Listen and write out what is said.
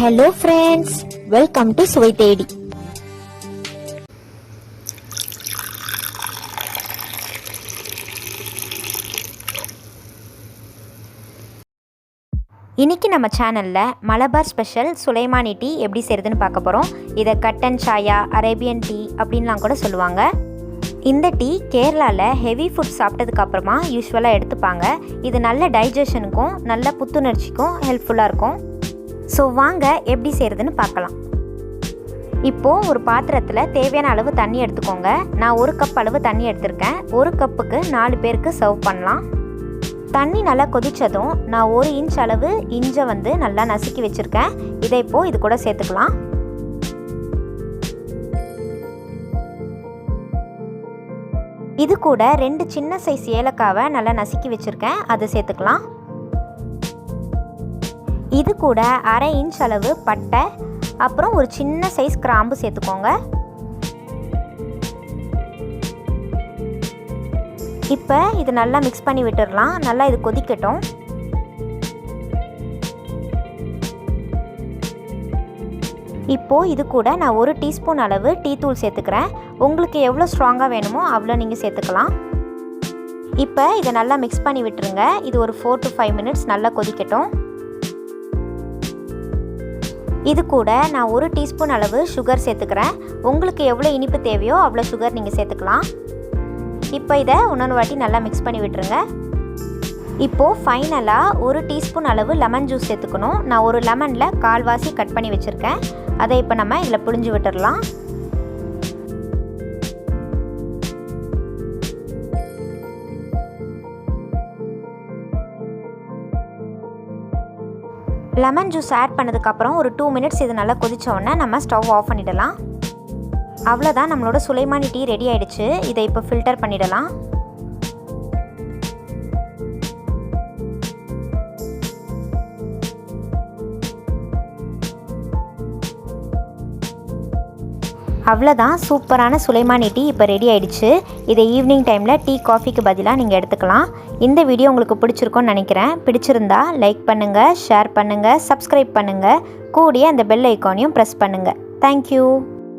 Hello friends, welcome to சுவை தேடி. இன்னைக்கு நம்ம சேனலில் மலபார் ஸ்பெஷல் சுலைமானி டீ எப்படி செய்கிறதுன்னு பார்க்க போகிறோம். இதை கட்டன் சாயா, அரேபியன் டீ அப்படின்லாம் கூட சொல்லுவாங்க. இந்த டீ கேரளாவில் ஹெவி ஃபுட் சாப்பிட்டதுக்கு அப்புறமா யூஸ்வலாக எடுத்துப்பாங்க. இது நல்ல டைஜஷனுக்கும் நல்ல புத்துணர்ச்சிக்கும் ஹெல்ப்ஃபுல்லாக இருக்கும். ஸோ வாங்க எப்படி செய்கிறதுன்னு பார்க்கலாம். இப்போது ஒரு பாத்திரத்தில் தேவையான அளவு தண்ணி எடுத்துக்கோங்க. நான் 1 கப் அளவு தண்ணி எடுத்திருக்கேன். 1 கப்புக்கு 4 பேருக்கு சர்வ் பண்ணலாம். தண்ணி நல்லா கொதித்ததும் நான் 1 இன்ச் அளவு இஞ்சை நல்லா நசுக்கி வச்சுருக்கேன். இதை இப்போது இது கூட சேர்த்துக்கலாம். இது கூட 2 சின்ன சைஸ் ஏலக்காவை நல்லா நசுக்கி வச்சுருக்கேன், அதை சேர்த்துக்கலாம். இது கூட 1/2 இன்ச் அளவு பட்டை, அப்புறம் ஒரு சின்ன சைஸ் கிராம்பு சேர்த்துக்கோங்க. இப்போ இது நல்லா மிக்ஸ் பண்ணி விட்டுடலாம். நல்லா இது கொதிக்கட்டும். இப்போது இது கூட நான் 1 டீஸ்பூன் அளவு டீ தூள் சேர்த்துக்கிறேன். உங்களுக்கு எவ்வளோ ஸ்ட்ராங்காக வேணுமோ அவ்வளோ நீங்கள் சேர்த்துக்கலாம். இப்போ இதை நல்லா மிக்ஸ் பண்ணி விட்டுருங்க. இது ஒரு 4 to 5 மினிட்ஸ் நல்லா கொதிக்கட்டும். இது கூட நான் 1 டீஸ்பூன் அளவு சுகர் சேர்த்துக்கிறேன். உங்களுக்கு எவ்வளோ இனிப்பு தேவையோ அவ்வளோ சுகர் நீங்கள் சேர்த்துக்கலாம். இப்போ இதை இன்னொரு வாட்டி நல்லா மிக்ஸ் பண்ணி விட்டுருங்க. இப்போது ஃபைனலாக 1 டீஸ்பூன் அளவு லெமன் ஜூஸ் சேர்த்துக்கணும். நான் ஒரு லெமனில் கால்வாசி கட் பண்ணி வச்சுருக்கேன். அதை இப்போ நம்ம இதில் புழிஞ்சு விட்டுடலாம். லெமன் ஜூஸ் ஆட் பண்ணதுக்கப்புறம் ஒரு 2 மினிட்ஸ் இது நல்லா கொதித்த உடனே நம்ம ஸ்டவ் ஆஃப் பண்ணிடலாம். அவ்வளோதான், நம்மளோட சுலைமானி டீ ரெடி ஆகிடுச்சு. இதை இப்போ ஃபில்டர் பண்ணிடலாம். அவ்வளோதான், சூப்பரான சுலைமானி டீ இப்போ ரெடி ஆகிடுச்சு. இதை ஈவினிங் டைமில் டீ காஃபிக்கு பதிலாக நீங்கள் எடுத்துக்கலாம். இந்த வீடியோ உங்களுக்கு பிடிச்சிருக்கும்னு நினைக்கிறேன். பிடிச்சிருந்தா லைக் பண்ணுங்கள், ஷேர் பண்ணுங்கள், சப்ஸ்கிரைப் பண்ணுங்கள். கூடிய அந்த பெல் ஐக்கானையும் ப்ரெஸ் பண்ணுங்கள். தேங்க்யூ.